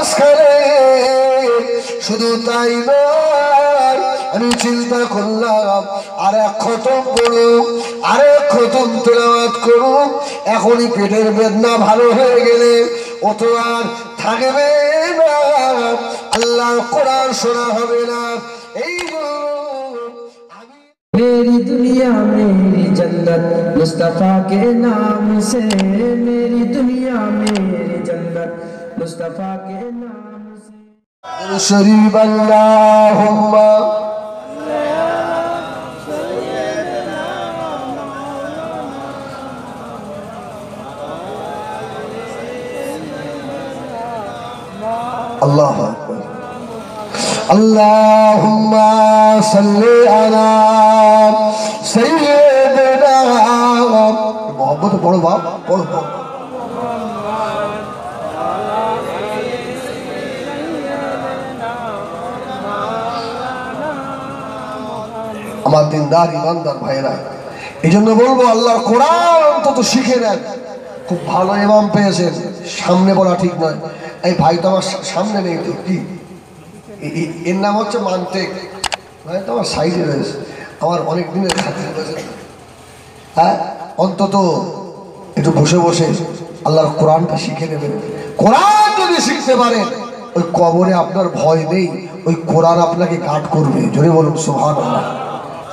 মাঝখানে। শুধু তাই নয়, আমি চিন্তা করলাম আর এক খতম করুক, আর এক খতম তেলাওয়াত করুক, এখনই পেটের বেদনা ভালো হয়ে গেলে ও তো আর থাকবে না, আল্লাহর কোরআন শোনা হবে না। এই मेरी दुनिया मेरी जन्नत मुस्तफा के नाम से, मेरी दुनिया मेरी जन्नत मुस्तफा के नाम से। शरीफ अल्लाहुम्मा अल्लाहु अकबर। अल्लाहुम्मा सल्ली अला सय्यिदना। मोहब्बत पढ़ो बाप, पढ़ो पढ़ो। আমার দিনদার ইমানদার ভাইরা, এই জন্য বলবো আল্লাহর কোরআন অন্তত শিখে নেন। খুব ভালো ইমাম পেয়েছেন, সামনে বলা ঠিক নয়। এই ভাই তো আমার সামনে নেই, তো কি এর নাম হচ্ছে মানতেক ভাই, তো আমার সাইডে রয়েছে, আমার অনেক দিনের খাতির রয়েছে। হ্যাঁ, অন্তত একটু বসে বসে আল্লাহর কোরআনটা শিখে নেবেন। কোরআন যদি শিখতে পারেন, ওই কবরে আপনার ভয় নেই, ওই কোরআন আপনাকে গার্ড করবে। জোরে বলুন সুবহানাল্লাহ।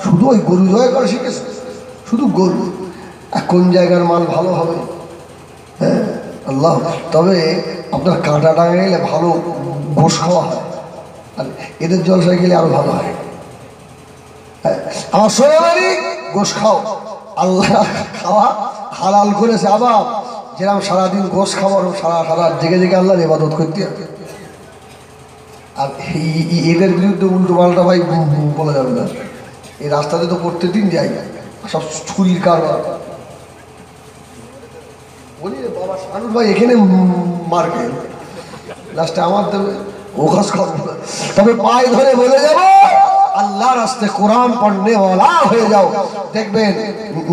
শুধু ওই গরু জয় করে শিখেছে, শুধু গরু। কোন জায়গার মাল ভালো হবে? হ্যাঁ আল্লাহ। তবে আপনার কাঁটা ডাঙে গেলে ভালো গোশ খাওয়া হয়, আর এদের জলসায় গেলে আরো ভালো হয়। আমার সোনাবাড়ি গোশ খাও, আল্লাহ খাওয়া হালাল করেছে। আবার যেরকম সারাদিন গোশ খাবার, সারা সারা জেগে জেগে আল্লাহর ইবাদত করতে হবে। আর এদের বিরুদ্ধে উল্টো পাল্টা ভাই বলা যাবে না। এই রাস্তাতে তো প্রত্যেকদিন যাই, সব ছুরির কারবার। বলি বাবা শানুর ভাই এখানে মার্কে লাস্টে আমার দেবে, ও কাজ করবো না। তবে পায়ে ধরে বলে যাবো, আল্লাহর রাস্তায় কোরআন পড়নে ওয়ালা হয়ে যাও। দেখবেন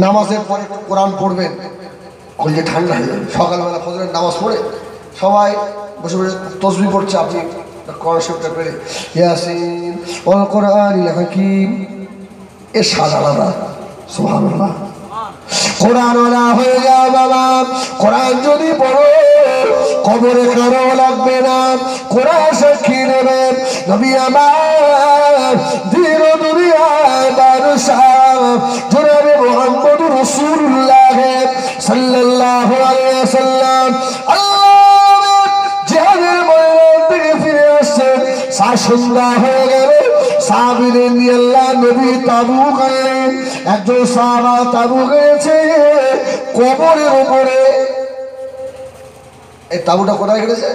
নামাজের পরে কোরআন পড়বেন, কলজে ঠান্ডা হয়ে যাবে। সকালবেলা ফজরের নামাজ পড়ে সবাই বসে বসে তসবিহ পড়ছে, আপনি কোরআন শরীফটা পেরে ইয়াসিন ওয়াল কোরআনিল হাকীম, এর স্বাদ আলাদা। সুবহানাল্লাহ। কোরআন ওয়ালা হয়ে যাও বাবা। কোরআন যদি পড়ো কবরে কারো লাগবে না, কোরআন সাক্ষী নেবেন। নবী আমার দিন দুনিয়ার বাদশাহ জনাবে মুহাম্মদুর রাসূলুল্লাহ সাল্লাল্লাহু আলাইহি ওয়াসাল্লাম আল্লাহ জিহাদের ময়দান থেকে ফিরে আসছেন। সন্ধ্যা হয়ে গেল, সাহাবীদের নিয়ে আল্লাহ নবী তাবু গাড়লেন। একজন সাহাবা তাবু গেছে কবরের উপরে। এই তাবুটা কোথায় গেছে?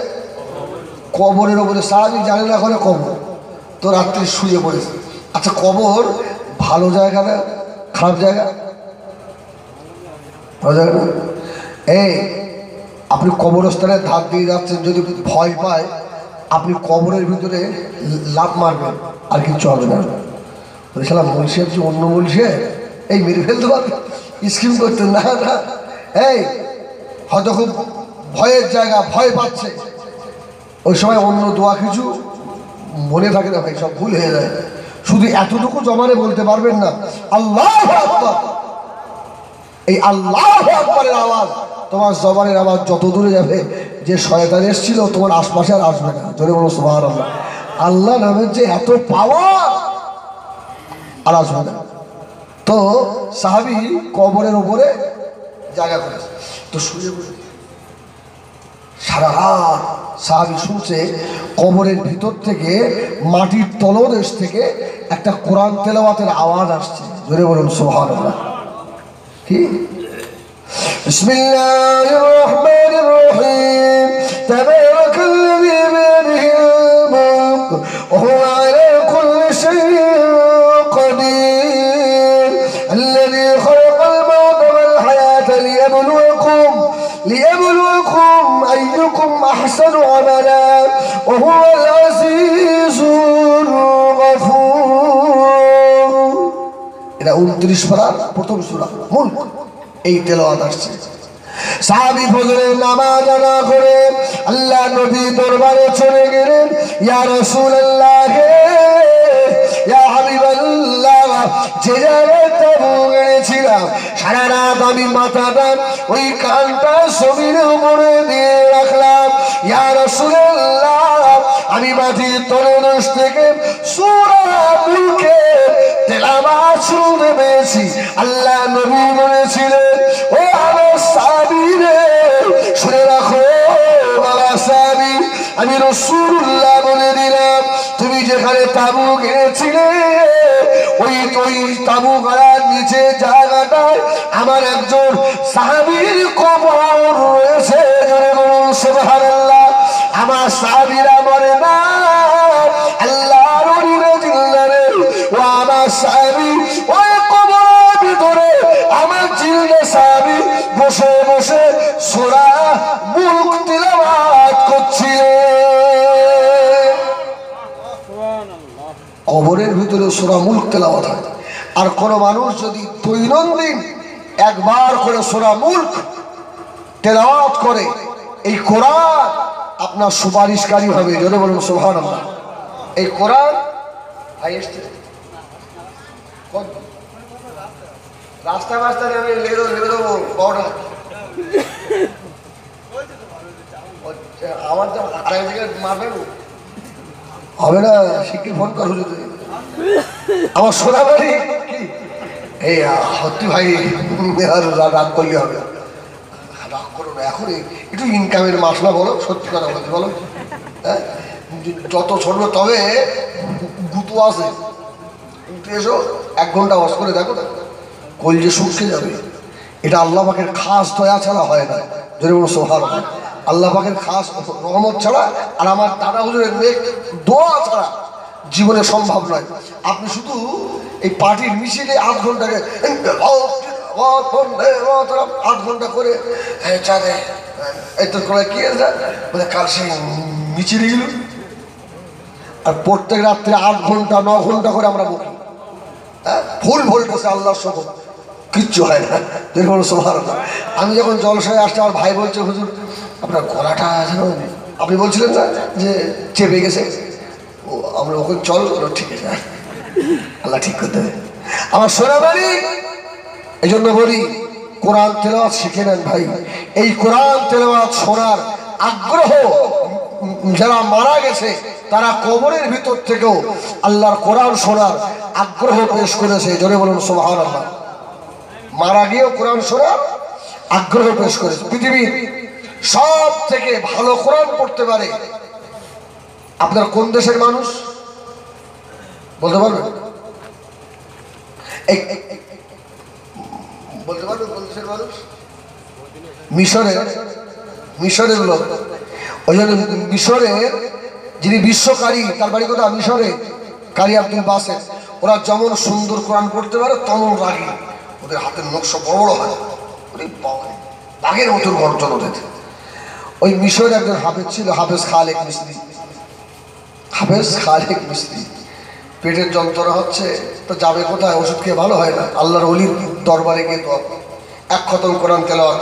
কবরের উপরে। সাহাবী জানে না করে কবর, তো রাত্রে শুয়ে পড়েছে। আচ্ছা, কবর ভালো জায়গা না খারাপ জায়গা? ভালো জায়গা না। এই আপনি কবরস্থানের ধার দিয়ে যাচ্ছেন, যদি ভয় পায় আপনি কবরের ভিতরে লাফ মারবেন, আর কিছু হবে না। বলেছিলাম বলছে যে অন্য বলছে এই মেরে ফেলতে পারবে, স্কিম করতেন না। না, এই হয়তো খুব ভয়ের জায়গা, ভয় পাচ্ছে, ওই সময় অন্য দোয়া কিছু মনে থাকে না ভাই, সব ভুল হয়ে যায়। শুধু এতটুকু জমানে বলতে পারবেন না আল্লাহু আকবার। এই আল্লাহু আকবারের আওয়াজ, তোমার জবানের আওয়াজ যত দূরে যাবে, যে শয়তান এসেছিল তোমার আশপাশে আর আসবে না। জোরে বলো সুবহানাল্লাহ। আল্লাহ নামের যে এত পাওয়ার, আর আসবে না। তো সাহাবী কবরের উপরে জায়গা করেছে, তো শুয়ে বসে সারা রাত সাহাবী শুনছে কবরের ভিতর থেকে, মাটির তলদেশ থেকে একটা কোরআন তেলাওয়াতের আওয়াজ আসছে। জোরে বলুন সুবহানাল্লাহ। কি? বিসমিল্লাহির রহমানির রহিম। তাবারাকাল্লাযী বিয়াদিহিল মুলক ওয়া হুয়া আলা কুল্লি শাইইন কাদির। আল্লাযী খালাকাল মাউতা ওয়াল হায়াতা লিয়াবলুয়াকুম আইয়ুকুম আহসানু আমালা ওয়া হুয়াল আজিজুর গফুর। এটা 29 পারার প্রথম সূরা মুলক। এই তেলাওয়াত আসছে। সাহাবী ফজরের নামাজ আদা করে আল্লাহ নবী দরবারে চলে গেলেন। ইয়া রাসূলুল্লাহ, ইয়া হাবিবাল্লাহ, যে জায়গায় তাবুক এনেছিলাম সারা রাত আমি মাথাটা ওই কানটা জমিনের উপরে দিয়ে রাখলাম। ইয়া রাসূলুল্লাহ, আমি মাটির তলদেশ থেকে সূরা মুলকে তেলাওয়াত শুনতে পেয়েছি। আল্লাহ নবী বলেছিলেন, ও আমার সাহাবীরে শুনে রাখো বাবা সাহাবী, আমি রাসূলুল্লাহ বলে দিলাম, তুমি যেখানে তাবুক এনেছিলে ওই তাবু গাড়ার নিচে জায়গাটায় আমার একজন সাহাবীর কবর রয়েছে। জোরে বলুন সুবহানাল্লাহ। আমার সাহাবীরা মরে না, আল্লাহর ওলিরা জিন্দা রে। ও আমার সাহাবী ওই কবরের ভিতরে আমার জিন্দা সাহাবী বসে বসে সূরা মুলক তিলাওয়াত করছিলেন। কবরের ভিতরে সূরা মুলক তেলাওয়াত হয়। আর কোন মানুষ যদি দৈনন্দিন একবার করে সূরা মুলক তেলাওয়াত করে, এই কোরআন আপনার সুপারিশকারী হবে। জোরে বলুন সুবহানাল্লাহ। এই কোরআন রাস্তা রাস্তায় আমি লেগে দেবো পাউডার আমার তো আড়াই দিকে মারবেন হবে না। শিগগির ফোন কর হুজুর। আমার সোনাবাড়ি এই সত্যি ভাই রাগ করলে হবে। রাগ করো না, এখন একটু ইনকামের মাসলা বলো, সত্যি কথা বলতে বলো। হ্যাঁ, যত ছোট তবে গুতো আছে। একটু এসো, 1 ঘন্টা ওয়াজ করে দেখো না, কলজে শুকিয়ে যাবে। এটা আল্লাহ পাকের খাস দয়া ছাড়া হয় না। যদি বলো সুবহানাল্লাহ, আল্লাহ পাকের খাস রহমত ছাড়া আর আমার দাদা হুজুরের নেক দোয়া ছাড়া জীবনে সম্ভব নয়। আপনি শুধু এই পার্টির মিছিলে 8 ঘন্টাকে 8 ঘন্টা করে চাঁদে এই তো করে কি বলে কাল সেই মিছিলে গেল। আর প্রত্যেক রাত্রে 8 ঘন্টা 9 ঘন্টা করে আমরা বকি। হ্যাঁ, ফুল ভোল্টেজে আল্লাহর শপথ কিচ্ছু হয় না। দেখুন সুবহানাল্লাহ। আমি যখন জলসায় আসতে আমার ভাই বলছে, হুজুর আপনার গলাটা আপনি বলছিলেন না যে চেপে গেছে, ও আমরা ওকে চল ঠিক আছে, আল্লাহ ঠিক করতে হবে। আমার সোনাবাড়ি এই জন্য বলি কোরআন তেলাওয়াত শিখে নেন ভাই। এই কোরআন তেলাওয়াত শোনার আগ্রহ যারা মারা গেছে তারা কবরের ভিতর থেকেও আল্লাহর কোরআন শোনার আগ্রহ পেশ করেছে। জোরে বলুন সুবহানাল্লাহ। মারা গিয়েও কোরআন শোনার আগ্রহ পেশ করেছে। পৃথিবীর সব থেকে ভালো কোরআন পড়তে পারে আপনার কোন দেশের মানুষ বলতে পারবেন? বলতে পারবেন কোন দেশের মানুষ? মিশরের লোক। ওই জন্য মিশরের যিনি বিশ্বকারী, তার বাড়ি কোথায়? মিশরে। কারি আব্দুল বাসেত। ওরা যেমন সুন্দর কোরআন পড়তে পারে তেমন রাগী। ওদের হাতের নকশা বড় বড় হয়, বাঘের মতন গর্জন ওদের। ওই মিশরে একজন হাফেজ ছিল, হাফেজ খালেক মিস্ত্রি। হাফেজ খালেক মিস্ত্রি পেটের যন্ত্রণা হচ্ছে তো যাবে কোথায়? ওষুধ খেয়ে ভালো হয় না। আল্লাহর ওলির দরবারে গিয়ে তো 1 খতম কোরআন তেলাওয়াত,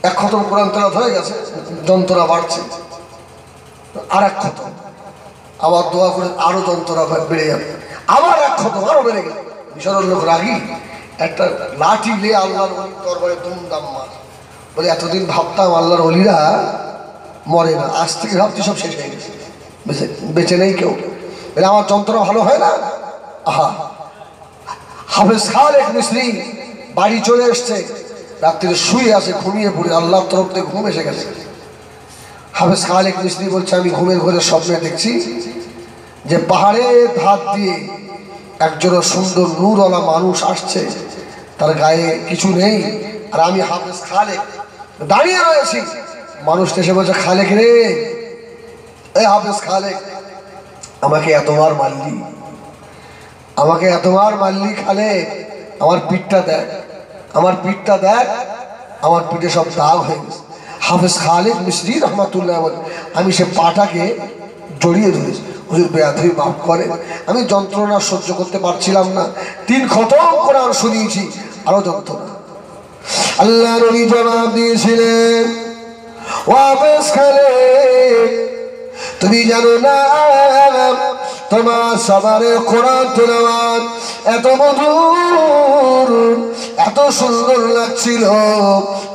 1 খতম কোরআন তেলাওয়াত হয়ে গেছে, যন্ত্রণা বাড়ছে, আর 1 খতম, আবার দোয়া করে আরো যন্ত্রণা বেড়ে যাবে, আবার 1 খতম আরো বেড়ে গেল। মিশরের লোক রাগি, একটা লাঠি নিয়ে আল্লাহর ওলির দরবারে দুমদাম মার। বলে এতদিন ভাবতাম আল্লাহর ওলিরা মরে না, আজ থেকে ভাবছি সব শেষ হয়ে গেছে, বেঁচে নেই কেউ। বলে আমার যন্ত্রণা ভালো হয় না। আহা, হাফেজ খালেক মিস্ত্রি বাড়ি চলে এসছে, রাত্রে শুয়ে আছে, ঘুমিয়ে পড়ে আল্লাহর তরফ থেকে ঘুম এসে গেছে। হাফেজ খালেক মিস্ত্রি বলছে, আমি ঘুমের ঘরে স্বপ্নে দেখছি যে পাহাড়ের ধার দিয়ে একজন সুন্দর নূরওয়ালা মানুষ আসছে, তার গায়ে কিছু নেই, আর আমি হাফেজ খালেক দাঁড়িয়ে রয়েছি। মানুষটা এসে বলছে, খালেক রে, এই হাফেজ খালেক, আমাকে এতবার মারলি, আমাকে এতবার মারলি খালেক, আমার পিঠটা দেখ, আমার পিঠটা দেখ, আমার পিঠে সব দাগ হয়ে গেছে। হাফেজ খালেক মিস্ত্রি রহমাতুল্লাহ বলে, আমি সে পাটাকে জড়িয়ে ধরেছি, হুজুর বেয়াদবি মাফ করে, আমি যন্ত্রণা সহ্য করতে পারছিলাম না, 3 খতম কোরআন শুনিয়েছি, আরো যন্ত্রণা। আল্লাহ নবী জবাব দিয়েছিলেন, ওয়াপস খালে তুমি জানো না তোমার সবারে কোরআন তেলাওয়াত এত মধুর এত সুন্দর লাগছিল,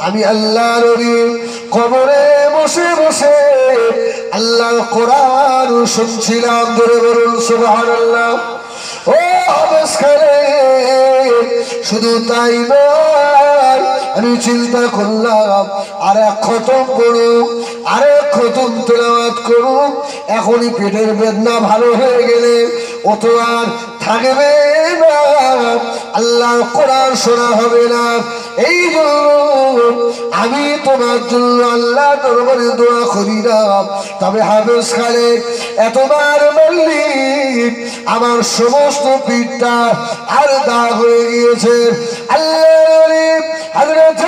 আমি আল্লাহ নবী কবরে বসে বসে আল্লাহর কোরআন শুনছিলাম। ধরে বলুন সুবহানাল্লাহ। ও হাফেজ খালে শুধু তাই নয়, আমি চিন্তা করলাম আর এক খতম করুক, আর এক খতম তেলাওয়াত করুক, এখনই পেটের বেদনা ভালো হয়ে গেলে ও তো আর থাকবে না, আল্লাহর কোরআন শোনা হবে না। এই জন্য আমি তোমার জন্য আল্লাহ দরবারে দোয়া করি না। তবে হাফেজ খালে এতবার বললি আমার সমস্ত পিঠটা আর দাগ হয়ে গিয়েছে। আল্লাহ হযরত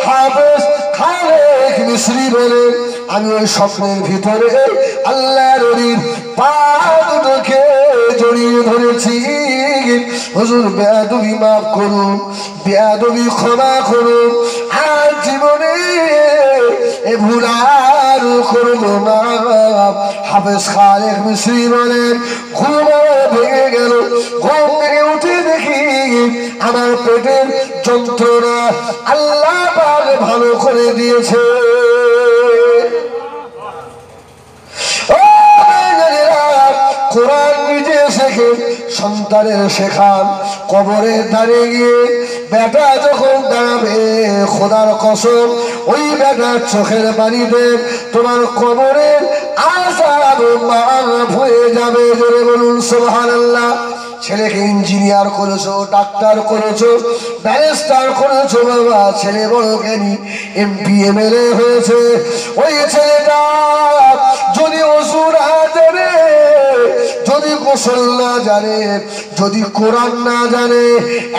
হাফেজ খালেক মিশরি বলেন, আমি ওই স্বপ্নের ভিতরে আল্লাহর নবীর পা দুটোকে জড়িয়ে ধরেছি, হুজুর বেয়াদবি মাফ করুন, বেয়াদবি ক্ষমা করুন, আর জীবনে এ ভুল আর করব না। হাফেজ খালেক মিশরি বলেন, ঘুম ভেঙে গেল, ঘুম থেকে উঠে দেখি আমার পেটের যন্ত্রণা আল্লাহ পাক ভালো করে দিয়েছে। কোরআন নিজে শেখে সন্তানের শেখান, কবরে দাঁড়িয়ে গিয়ে বেটা যখন দাঁড়াবে খোদার কসম ওই বেটার চোখের পানিতে তোমার কবরের আযাব মাফ হয়ে যাবে। জোরে বলুন সুবহানাল্লাহ। ছেলেকে ইঞ্জিনিয়ার করেছো, ডাক্তার করেছো, ব্যারিস্টার করেছো, বাবা ছেলে বড় জ্ঞানী এমপি এমএলএ হয়েছে, ওই ছেলেটা যদি ওযু না জানে, যদি গোসল না জানে, যদি কোরআন না জানে,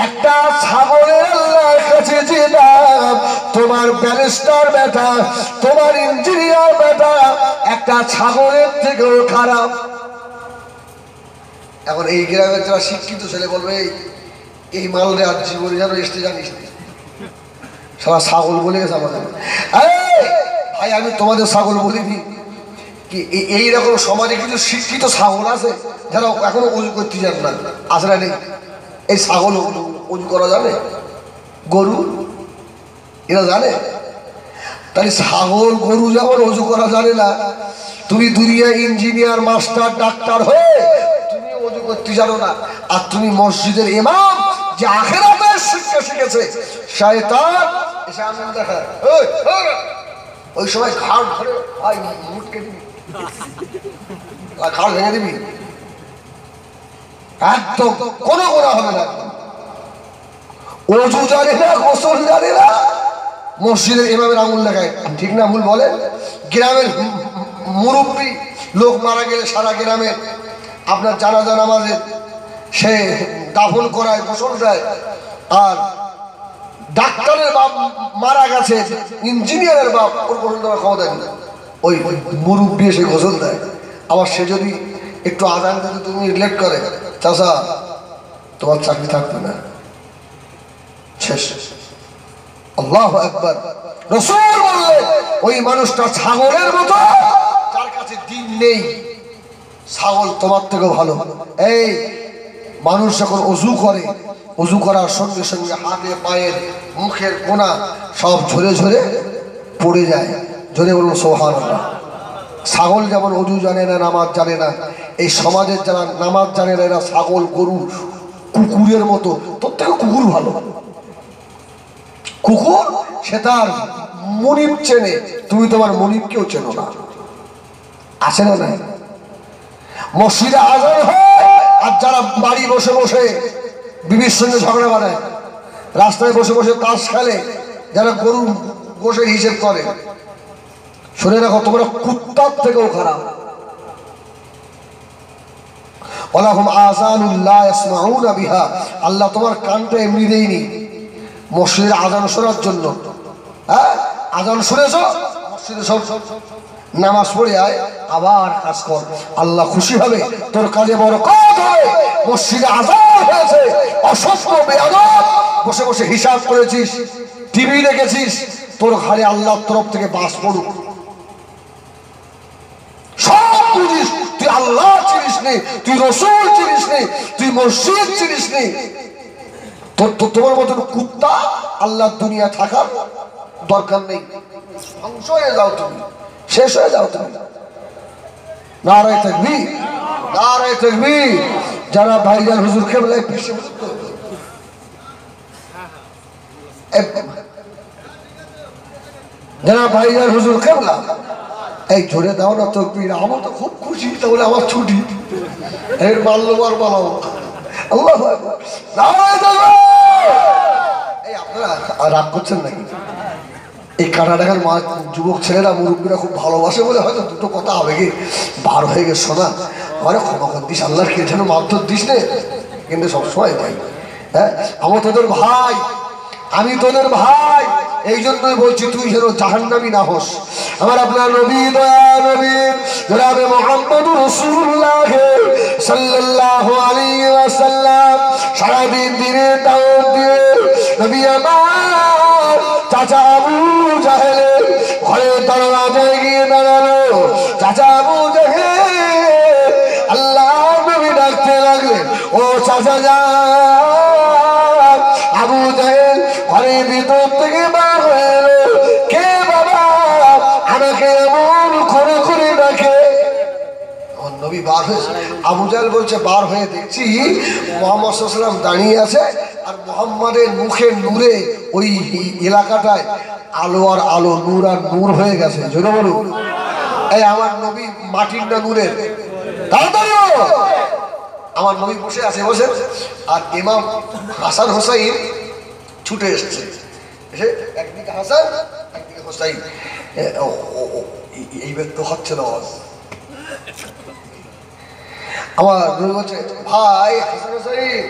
একটা ছাগলের আল্লাহর কাছে যে দাম, তোমার ব্যারিস্টার বেটা, তোমার ইঞ্জিনিয়ার বেটা একটা ছাগলের থেকেও খারাপ। এখন এই গ্রামের যারা শিক্ষিত ছেলে বলবে এই মালরে আর জীবনে যেন এসতে জানিস সারা ছাগল বলে গেছে আমাকে। ভাই আমি তোমাদের ছাগল বলিনি কি? এইরকম সমাজে কিছু শিক্ষিত ছাগল আছে যারা এখনো উজু করতে যান না, আসলে নেই। এই ছাগল উজু করা জানে, গরু এরা জানে? তাহলে ছাগল গরু যেমন উজু করা জানে না, তুমি দুনিয়া ইঞ্জিনিয়ার মাস্টার ডাক্তার হয়ে তুমি উজু করতে জানো না, আর তুমি মসজিদের ইমাম যে আখিরাতের শিক্ষা শিখেছে শয়তান এসে আনন্দ দেখায়, ওই সময় ঘাড় ধরে ভাই মুটকে দিবি, ঘাড় ভেঙে দিবি, একদম কোনো করা হবে না। ওযু জানে না, গোসল জানে না, মসজিদের ইমামের আঙুল দেখায়। ঠিক না ভুল বলেন? গ্রামের মুরব্বী লোক মারা গেলে সারা গ্রামের আপনার জানাজা নামাজে সে দাফন করায়, গোসল দেয়। আর ডাক্তারের বাপ মারা গেছে, ইঞ্জিনিয়ারের বাপ, ওর গোসল দেওয়ার ক্ষমতা নেই, ওই মুরব্বী এসে গোসল দেয়। আবার সে যদি একটু আদান দিতে তুমি লেট করে, চাচা তোমার চাকরি থাকবে না, শেষ। আল্লাহু আকবার। রাসূল বললেন ওই মানুষটা ছাগলের মতো, যার কাছে দিন নেই। ছাগল তোমার থেকে ভালো। এই মানুষ যখন ওযু করে, ওযু করার সঙ্গে সঙ্গে হাতে পায়ের মুখের কোনা সব ঝরে ঝরে পড়ে যায়। জোরে বলুন সুবহানাল্লাহ। ছাগল যেমন ওযু জানে না, নামাজ জানে না, এই সমাজের যারা নামাজ জানে না এরা ছাগল গরু কুকুরের মতো। তোর থেকে কুকুর ভালো। কুকুর সে তার মনিব চেনে, তুমি তোমার মনিবকেও চেনো না। আছে না নাই? মসজিদে আযান হয় আর যারা বাড়ি বসে বসে বিবির সঙ্গে ঝগড়া বানায়, রাস্তায় বসে বসে তাস খেলে, যারা গরু বসে হিসেব করে, শুনে রাখো তোমরা কুত্তার থেকেও খারাপ। ওয়ালাহুম আযানুন লা ইয়াসমাউনা বিহা, আল্লাহ তোমার কানটা এমনি দেয়নি মসজিদের আযান শোনার জন্য। হ্যাঁ, আযান শুনেছো, মসজিদে সব নামাজ পড়ে আয়, আবার কাজ কর, আল্লাহ খুশি হবে, তোর কাজে বরকত হবে। মসজিদে আযান হয়েছে, অসভ্য বেয়াদব বসে বসে হিসাব করেছিস, টিভি দেখেছিস, তোর ঘরে আল্লাহর তরফ থেকে বাস পড়ুক। সব বুঝিস, তুই আল্লাহ চিনিস নি, তুই রসুল চিনিস নি, তুই মসজিদ চিনিস নি। তোমার মতন কুত্তা আল্লাহর দুনিয়া থাকার দরকার নেই। ধ্বংস হয়ে যাও তুমি, শেষ হয়ে যাও তুমি। নারায়ে তাকবীর, নারায়ে তাকবীর। যারা ভাইজান হুজুর কেবলায় পিছে যারা ভাইজান হুজুর কেবলা এই জোরে দাও না তাকবীর। আমার তো খুব খুশি, তাহলে আমার ছুটি এর মাল্যবার বলাও। আল্লাহু আকবার, নারায়ে তাকবীর। এই আপনারা রাগ করছেন নাকি? এই কাটাঢাকার যুবক ছেলেরা মুরব্বীরা খুব ভালোবাসে বলে হয়তো দুটো কথা আবেগে বার হয়ে গেছে। শোনা মানে ক্ষমা কর দিস, আল্লাহর কে যেন মাধ্যম দিস নে, কিন্তু সবসময় তাই। হ্যাঁ, আমার তোদের ভাই, আমি তোদের ভাই, এই জন্যই বলছি তুই যেন জাহান্নামী না হোস। আমার আপনার নবী, দয়া নবী জনাবে মুহাম্মদুর রাসূলুল্লাহ সাল্লাল্লাহু আলাইহি ওয়াসাল্লাম সারাদিন দিনে দাওয়াত দিয়ে নবী আমার চাচা আবু জাহেলের ঘরে দরজায় গিয়ে দাঁড়ালো। চাচা আবু জাহেল আল্লাহ নবী ডাকতে লাগলেন, ও চাচা যান। আবু জাহেল ঘরের ভিতর থেকে বার হয়ে এলো, কে বাবা আমাকে এমন করে করে ডাকে? নবী বার হয়েছে। আবু জাহেল বলছে বার হয়ে দেখছি মুহাম্মদ সাল্লাল্লাহু আলাইহি ওয়াসাল্লাম দাঁড়িয়ে আছে, আর মুহাম্মাদের মুখে নূরে ওই এলাকাটায় আলো আর আলো, নূর আর নূর হয়ে গেছে। জোরে বলুন, এই আমার নবী মাটির না নূরের? তাড়াতাড়ি আমার নবী বসে আছে, বসে, আর ইমাম হাসান হোসাইন ছুটে এসছে। এসে একদিকে হাসান একদিকে হোসাইন, এই ব্যক্তি হচ্ছে না। আমার নবী বলছে, ভাই হাসান হোসাইন,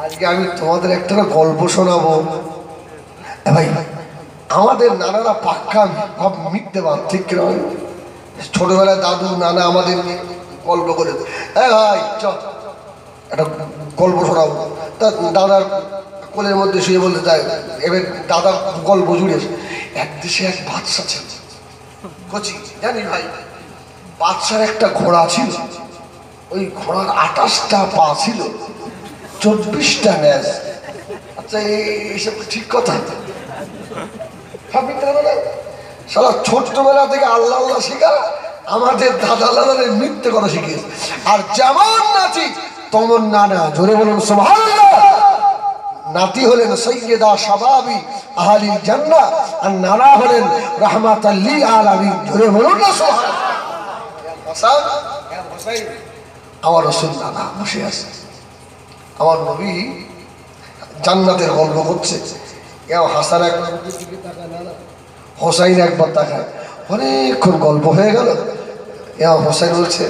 আজকে আমি তোমাদের একটা গল্প শোনাবো। ভাই আমাদের নানারা পাক্কা মিথ্যে বাদ, ঠিক কিনা? ছোটবেলায় দাদু নানা আমাদের গল্প করে, হ্যাঁ ভাই চল একটা গল্প শোনাবো। তা দাদার কোলের মধ্যে শুয়ে বলতে যায়, এবার দাদা গল্প জুড়েছে। এক দেশে এক বাদশা ছিল, কচি, জানি ভাই, বাদশার একটা ঘোড়া ছিল। ওই ঘোড়ার 28টা পা ছিল, 24টা ন্যাজ। আচ্ছা এইসব ঠিক কথা? সারা ছোট্টবেলা থেকে আল্লাহ আল্লাহ শিখা আমাদের দাদা দাদাদের মিথ্যে কথা শিখিয়েছে। আর যেমন নাতি তেমন নানা। জোরে বলুন সুবহানাল্লাহ। নাতি হলেন সাইয়্যিদা শাবাবি আহলিল জান্নাহ, আর নানা হলেন রাহমাতাল লিল আলামিন। জোরে বলুন না সুবহানাল্লাহ। হাসান হোসেন আমার রাসূল নানা বসে আছে, আমার নবী জান্নাতের গল্প করছে। হাসান একবার হোসাইন একবার তাকায়, অনেকক্ষণ গল্প হয়ে গেল। হোসাইন বলছে,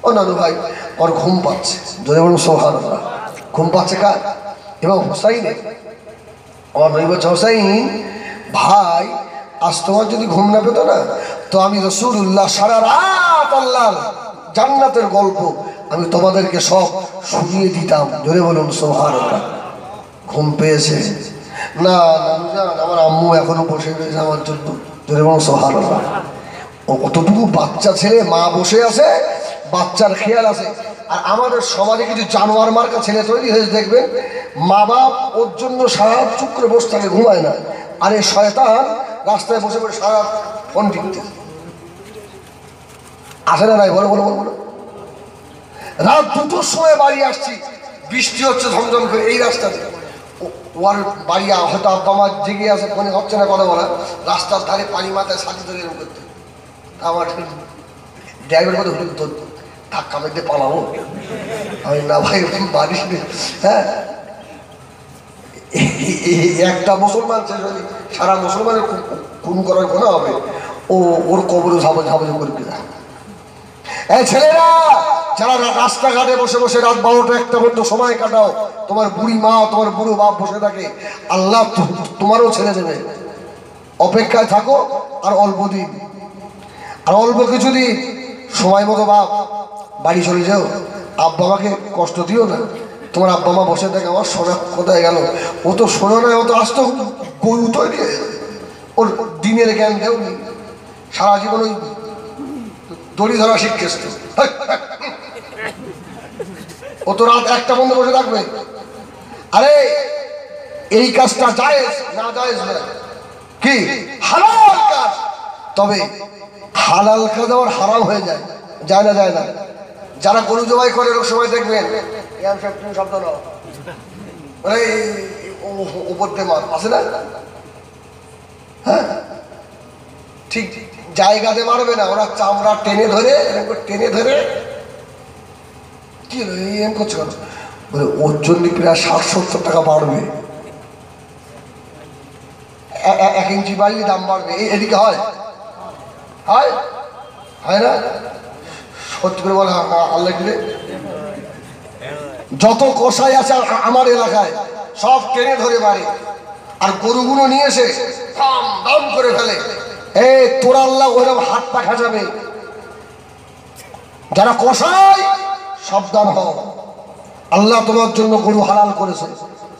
ও নানু ভাই ওর ঘুম পাচ্ছে। যদি বলুন সুবহানাল্লাহ। ঘুম পাচ্ছে কার? এবং হোসাইনের। আমার নবী বলছে, হোসাইন ভাই আজ তোমার যদি ঘুম না পেত না, তো আমি রাসূলুল্লাহ সারা রাত আল্লাহর জান্নাতের গল্প আমি তোমাদেরকে সব শুনিয়ে দিতাম। জোরে বলুন সুবহানাল্লাহ। ঘুম পেয়েছে না নানু জান, আমার আম্মু এখনো বসে রয়েছে আমার জন্য। জোরে বলুন সুবহানাল্লাহ। অতটুকু বাচ্চা ছেলে, মা বসে আছে, বাচ্চার খেয়াল আছে। আর আমাদের সমাজে কিছু জানোয়ার মার্কা ছেলে তৈরি হয়েছে, দেখবেন মা বাপ ওর জন্য সারা রাত চুপ করে বসে থাকে, ঘুমায় না। আর এই শয়তান রাস্তায় বসে বসে সারা ফোন টিপতে আসে না। নাই বলো বলো বলো বলো। রাত 2টোর সময় বাড়ি আসছি, বৃষ্টি হচ্ছে ঝমঝম করে এই রাস্তাতে। ওর বাড়ি হয়তো আব্বা মা জেগে আছে, ফোনে হচ্ছে না কথা বলা। রাস্তার ধারে পানি মাথায় সাথে ধরে এরকম করতে। আমার ড্রাইভার কথা হলো, তোর ধাক্কা মেরে পালাবো। আমি না ভাই বাড়ি নেই। হ্যাঁ, একটা মুসলমান সারা মুসলমানের খুন করার কোনো হবে, ও ওর কবরে ঝাবো ঝাবো করবে না। এই ছেলেরা যারা রাস্তাঘাটে বসে বসে রাত 12টা 1টা পর্যন্ত সময় কাটাও, তোমার বুড়ি মা তোমার বুড়ো বাপ বসে থাকে, আল্লাহ তোমারও ছেড়ে দেবে। অপেক্ষায় থাকো আর অল্প দিন, আর অল্প কিছুদিন সময় মতো বাপ বাড়ি চলে যাও। আব্বা আমাকে কষ্ট দিও না, তোমার আব্বা মা বসে থাকে, আমার সোনা কোথায় গেল? ও তো শোনো না, ও তো আসতো গরু তৈরি হয়ে যাবে। ওর দিনের জ্ঞান দেওনি, সারা জীবন ওই দড়ি ধরা শিখেছ। ও তো রাত 1টা পর্যন্ত বসে থাকবে। আরে এই কাজটা জায়েজ না? জায়েজ না, কি হালাল কাজ। তবে হালাল কাজ আবার হারাম হয়ে যায়, যায় না? যায় না। যারা গরু জবাই করে ওই সময় দেখবেন শব্দ নাও, উপর দিয়ে মাছ আছে না? হ্যাঁ, ঠিক জায়গাতে মারবে না, ওরা চামড়া টেনে ধরে টেনে ধরে কি এম করছে বলে ওর জন্য প্রায় 60-70 টাকা বাড়বে, 1 ইঞ্চি বাড়লে দাম বাড়বে। এদিকে হয় হয় হয় না? সত্যি করে বলে আল্লাহ দিলে যত কষাই আছে আমার এলাকায় সব টেনে ধরে বাড়ি, আর গরুগুলো নিয়ে এসে দাম দাম করে ফেলে। তোর আল্লাহ ওরকম হাত পা খাজাবে। যারা কষাই সাবধান হও, আল্লাহ তোমার জন্য গরু হালাল করেছে,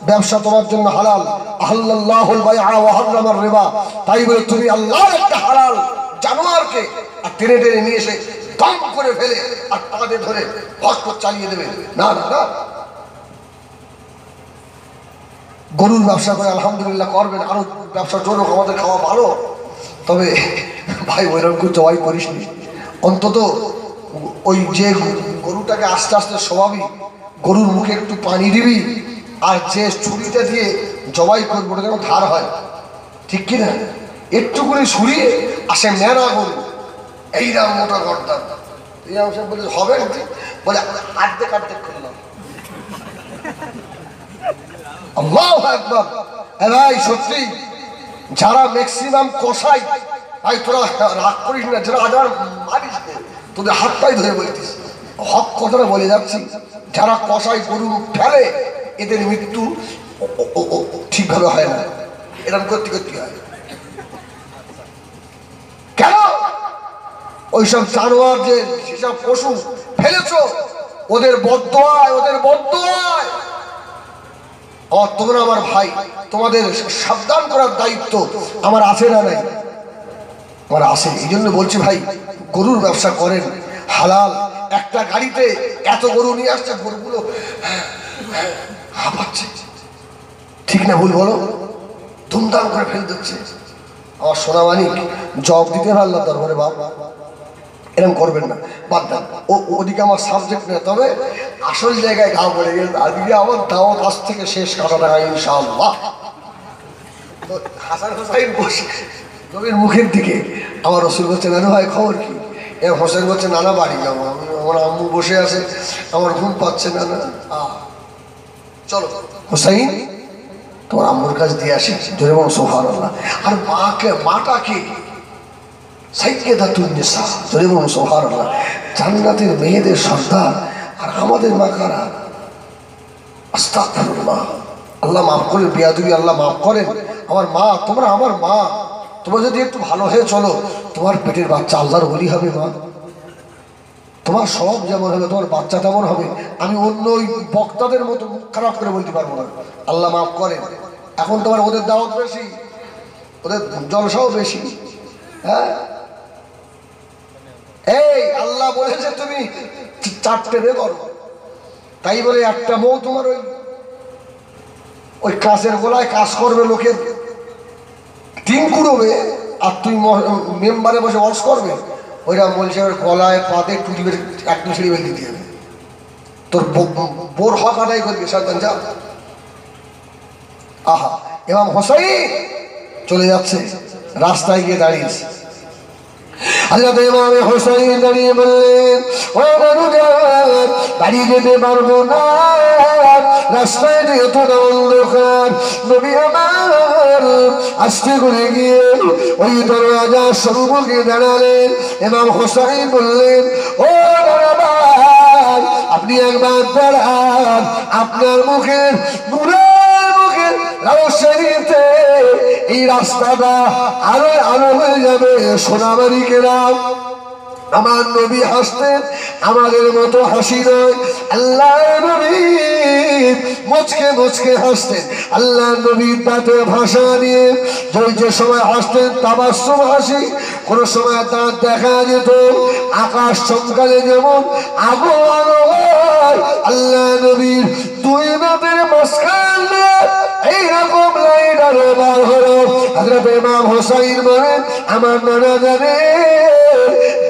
ব্যবসা তোমার জন্য হালাল। আহাল্লাল্লাহুল বাইআ ওয়া হারামার রিবা। তাই বলে তুমি আল্লাহর একটা হালাল জানোয়ারকে আর টেনে টেনে নিয়ে এসে দাম করে ফেলে আর তাদের ধরে ভস্ম চালিয়ে দেবে, না না না। গরুর ব্যবসা করে আলহামদুলিল্লাহ করবেন, আরো ব্যবসার জন্য আমাদের খাওয়া ভালো। তবে ভাই ওইরকম করে জবাই করিস নি, অন্তত ওই যে গরুটাকে আস্তে আস্তে স্বভাবই গরুর মুখে একটু পানি দিবি, আর যে ছুরিটা দিয়ে জবাই করবো ওটা যেন ধার হয়, ঠিক কিনা? একটুকুনি ছুরি আসে মেরা গরু, এইরাম মোটা গর্দান, এইরাম সব বলে হবে বলে আর্ধেক আর্ধেক করলাম। আল্লাহু আকবার। ভাই সত্যি যারা ম্যাক্সিমাম কষাই, ভাই তোরা রাগ করিস না, যারা আজার মারিস তোদের হাতটাই ধরে বলতিস, হক কথাটা বলে যাচ্ছি। যারা কষাই গরু ফেলে এদের মৃত্যু ঠিকভাবে হয় না, এরকম করতে করতে হয়। কেন? ওইসব জানোয়ার যে সেসব পশু ফেলেছ ওদের বদদোয়ায়, ওদের বদদোয়ায়। তোমরা আমার ভাই, তোমাদের সাবধান করার দায়িত্ব আমার আছে না? নাই, আমার আছে। এই জন্য বলছি ভাই, গরুর ব্যবসা করেন হালাল। একটা গাড়িতে এত গরু নিয়ে আসছে, গরুগুলো হাঁপাচ্ছে, ঠিক না ভুল বলো? ধুমধাম করে ফেলে দিচ্ছে। আমার সোনা মানিক জব দিতে পারল দরবারে, বাবা এরকম করবেন না, বাদ দেন। ওদিকে আমার সাবজেক্ট নেই। তবে আসল জায়গায় ঘা পড়ে গেছে, আজকে আমার দাওয়াত কাছ থেকে শেষ কাটা টাকা ইনশাআল্লাহ। তো হাসান হোসাইন বসে নবীর মুখের দিকে, আমার রসুল বলছে নানু ভাই খবর কি? হোসেন বলছে নানা বাড়ি যাবো, আমার আম্মু বসে আছে, আমার ঘুম পাচ্ছে না, না চলো হোসাইন তোমার আম্মুর কাছে দিয়ে আসি, জোরে বলো সুবহানাল্লাহ। আর মাটাকে সাইয়্যিদাতুন নিসা, জোরে বলো সুবহানাল্লাহ, জান্নাতের মেয়েদের সর্দার। আর আমাদের মা কারা? আস্তাগফিরুল্লাহ, আল্লাহ মাফ করেন, বেয়াদবি আল্লাহ মাফ করেন। আমার মা, তোমরা আমার মা, তোমরা যদি একটু ভালো হয়ে চলো তোমার পেটের বাচ্চা আল্লাহর ওলি হবে। মা তোমার সব যেমন হবে তোমার বাচ্চা তেমন হবে। আমি অন্য ওই বক্তাদের মতো খারাপ করে বলতে পারবো না, আল্লাহ মাফ করেন। এখন তোমার ওদের দাওয়াত বেশি, ওদের জলসাও বেশি। হ্যাঁ, এই আল্লাহ বলেছে তুমি 4টে বে করো, তাই বলে একটা বউ তোমার ওই কাছের গোলায় কাজ করবে, লোকের টিন কুড়োবে, আর তুই মেম্বারে বসে ওয়াশ করবে। ওইরা বলছে গলায় পাতে টুটিবে, একটু ছিঁড়ে বেল দিতে হবে, তোর বোর হক আদায় করবি, সাবধান যা। আহা, ইমাম হোসাইন চলে যাচ্ছে, রাস্তায় গিয়ে দাঁড়িয়েছে। হযরত ইমাম হোসাইন দাঁড়িয়ে বললেন, ও মানুষজন বাড়ি যেতে পারবো না, রাস্তায় যেহেতু অন্ধকার। নবী আমার আস্তে করে গিয়ে ওই দরওয়াজার সম্মুখে দাঁড়ালেন। ইমাম হোসাইন বললেন, ও দাঁড়ান, আপনি একবার দাঁড়ান, আপনার মুখের রওশনীতে এই রাস্তাটা আলো আলো হয়ে যাবে। সোনামানিকেরা আমার নবী হাসতেন, আমাদের মতো হাসি নয়। আল্লাহ নবী মুচকে মুচকে হাসতেন। আল্লাহ নবীর দাঁতের ভাষা নিয়ে যে সময় হাসতেন তাবাসসুম হাসি, কোন সময় দাঁত দেখা যেত আকাশ চমকালে যেমন আলো আলো হয়। আল্লাহ নবীর দুই দাঁতের মাঝখানে এইরকম লাইট আলো বার হলো। হযরত ইমাম হোসাইন বলেন, আমার নানা জানে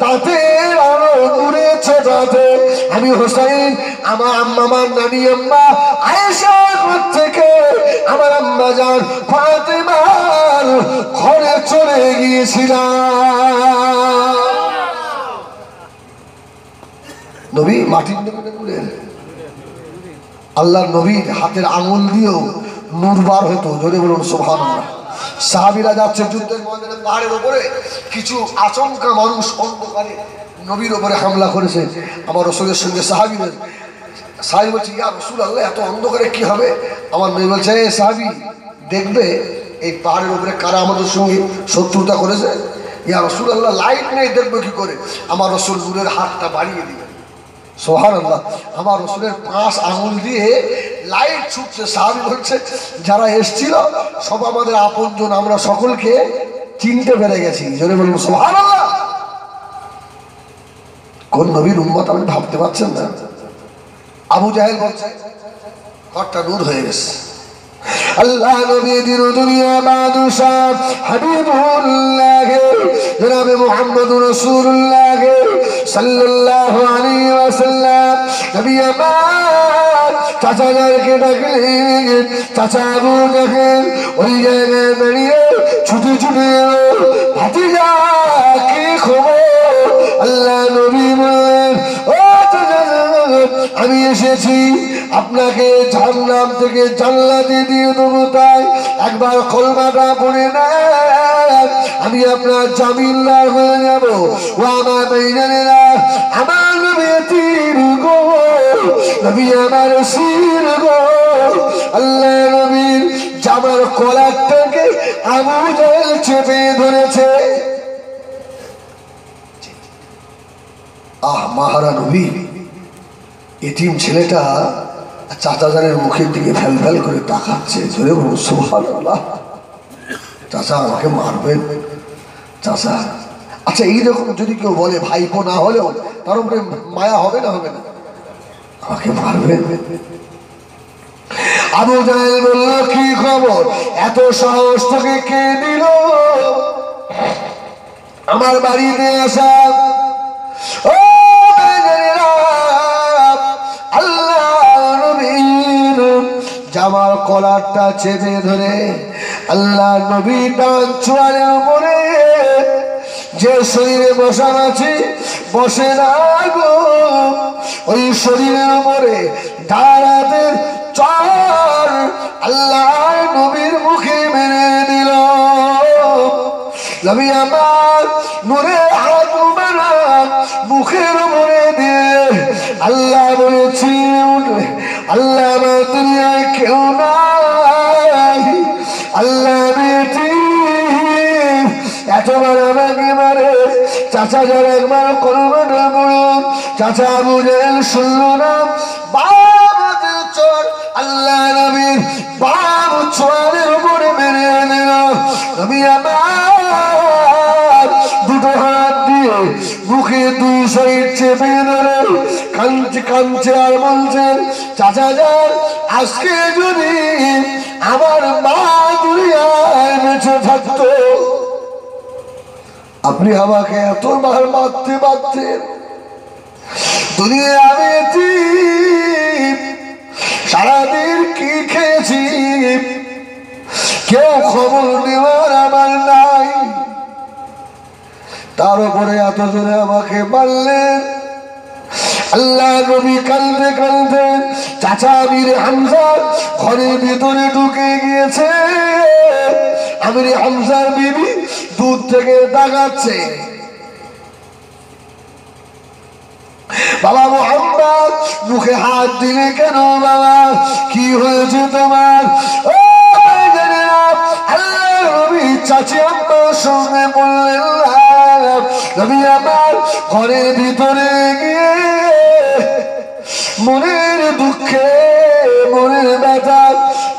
দাঁতের আলো দূরে ছোটাতে আমি হোসাইন আমার আমার নানি আম্মা আয়েশার থেকে আমার আম্মা জান ফাতেমার ঘরে চলে গিয়েছিলাম। নবী মাটির নবী, আল্লাহর নবীর হাতের আঙুল দিয়েও নূর বার হতো। জোরে বলুন সুবহানাল্লাহ। সাহাবীরা যাচ্ছে যুদ্ধের ময়দানে, পাহাড়ের উপরে কিছু আচমকা মানুষ অন্ধকারে নবীর উপরে হামলা করেছে। আমার রাসূলের সঙ্গে সাহাবী বলছে, ইয়া রাসূলুল্লাহ এত অন্ধকারে কি হবে? আমার নবী বলছে, এ সাহাবী দেখবে এই পাহাড়ের উপরে কারা আমাদের সঙ্গে শত্রুতা করেছে। ইয়া রাসূলুল্লাহ লাইট নেই, দেখবে কি করে? আমার রাসূল নূরের হাতটা বাড়িয়ে দিলেন। সুবহানাল্লাহ। আমার রাসূলের 5 আঙ্গুল দিয়ে লাইট ছুটছে। সাহাবী বলছে, যারা এসেছিল সব আমাদের আপনজন, আমরা সকলকে চিনতে পেরে গেছি। জোরে বলুন সুবহানাল্লাহ। কোন নবীর উম্মত আপনি ভাবতে পারছেন না? আবু জাহেল বলছে ঘরটা নূর হয়ে গেছে। আল্লাহ নবী দিন দুনিয়া বাদশাহ হাবিবুল্লাহ জনাবে মুহাম্মদুর রাসূলুল্লাহ সাল্লাল্লাহু আলাইহি ওয়াসাল্লাম নবী আমার চাচাদেরকে ডাকলেন। চাচা আবু দেখেন ওই জায়গায় দাঁড়িয়ে ছুটে ছুটে ভাতিজা কি খবর? আল্লাহ নবী বলেন, ও আমি এসেছি আপনাকে জাহান্নাম থেকে জান্নাতে দিয়ে দেবো, তাই একবার কলমাটা পড়ে নেন, আমি আপনার জামিনদার হয়ে যাব। ও আমার ভাইজানেরা, আমার নবী তীর গো, নবী আমার শির গো। আল্লাহ নবীর জামার কলারটাকে আবু জাহেল চেপে ধরেছে। আহ মাহারা নবী, এতিম ছেলেটা চাচাজানের মুখের দিকে ফেল ফেল করে তাকাচ্ছে। জোরে বলুন সুবহানাল্লাহ। চাচা আমাকে মারবেন? চাচা, আচ্ছা এইরকম যদি কেউ বলে ভাইপো না হলেও তার উপরে মায়া হবে না? হবে না? আমাকে মারবেন? আবু জাহেল বলল, কি খবর? এত সাহস তোকে কে দিল আমার বাড়িতে আসা? ও জামার কলারটা চেপে ধরে আল্লাহ নবী ডান চোয়ালের উপরে যে শরীরে বসান আছে বসে না গো, ওই শরীরের উপরে দাঁড়াতের চর আল্লাহ নবীর মুখে মেরে দিল। নবী আমার নূরে হাত মুবারক মুখের উপরে দিয়ে আল্লাহ বলেছি, আল্লাহ আমার দুনিয়ায় কেউ নাই, আল্লাহ বেটি এতবার আমাকে মারে। চাচা যারা একবার কলমাটা বলুন। চাচা আবু জাহেল শুনল না, বাবাদের চোর আল্লাহ নবীর বাবু চোরের উপরে মেরে দিল। নবী আমার দুটো হাত দিয়ে মুখে দুই সাইড চেপে ধরে কাঁদছে কাঁদছে আর বলছেন, চাচা যান আজকে যদি আমার মা দুনিয়ায় বেঁচে থাকতো আপনি আমাকে এত মার মারতে পারতেন। দুনিয়া আমি সারাদিন কি খেয়েছি কেউ খবর নেওয়ার আমার নাই, তার উপরে এত জোরে আমাকে মারলেন। আল্লাহ নবী কাঁদতে কাঁদতে চাচা আমির হামজা ঘরের ভিতরে ঢুকে গিয়েছে। আমির হামজার বিবি দূর থেকে তাকাচ্ছে, বাবা মুহাম্মদ মুখে হাত দিলে কেন? বাবা কি হয়েছে তোমার? ও আল্লাহ নবী চাচি আম্মার সঙ্গে বললেন, নবী আমার ঘরের ভিতরে গিয়ে মনের দুঃখে মনের ব্যথা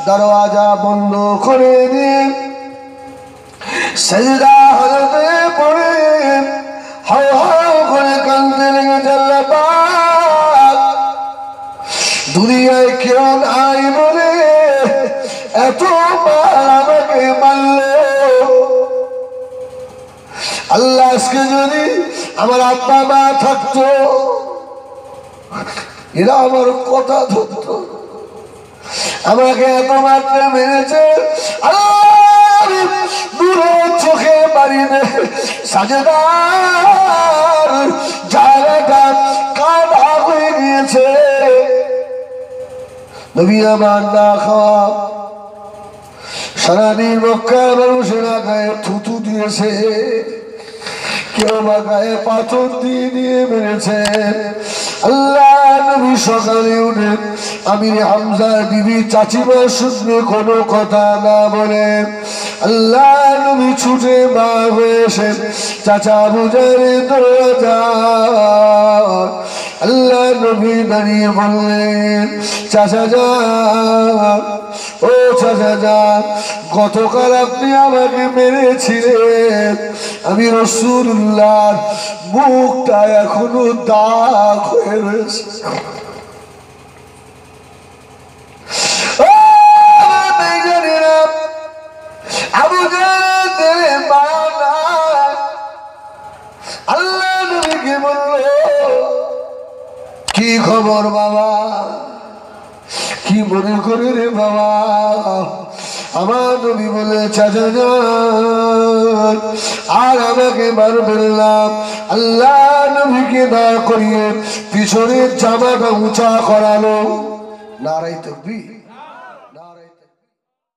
দরওয়াজা বন্ধ করে দিয়ে সেজদা হতে পড়ে হাও হাও করে কাঁদতে লেগেছে। আল্লাহ পাক দুনিয়ায় কেউ নাই বলে এত আমাকে মারল। আল্লাহ আজকে যদি আমার আব্বা মা থাকতো এরা আমার কথা ধরতো, আমাকে এত মারতে মেরেছে। দূরের চোখে বাড়িতে সাজেদার জায়গাটা কাদা হয়ে গিয়েছে। নবী আমার না খাওয়া সারাদিন মক্কার মানুষেরা গায়ে থুতু দিয়েছে, কেউ বা গায়ে পাথর দিয়ে দিয়ে মেরেছে। আল্লাহ নবী সকালে উঠে আমির হামজার বিবি চাচিমা শুনবে কোনো কথা না বলে আল্লাহ নবী ছুটে মা হয়ে এসে চাচা বুঝারে দরজা আল্লাহ নবী দাঁড়িয়ে বললেন, চাচা যান, ও চাচা যান, গতকাল আপনি আমাকে মেরেছিলেন, আমি রাসূলুল্লাহ মুখটা এখনো দাগ হয়ে রয়েছে। আল্লাহ নবীকে বলল, কি খবর বাবা, কি মনে করে রে বাবা? আমার নবী বলে, চাচা যান আর আমাকে মারবেন না। আল্লাহ নবীকে দাঁড় করিয়ে পিছনের জামাটা উঁচা করালো। নারাই তাকবীর।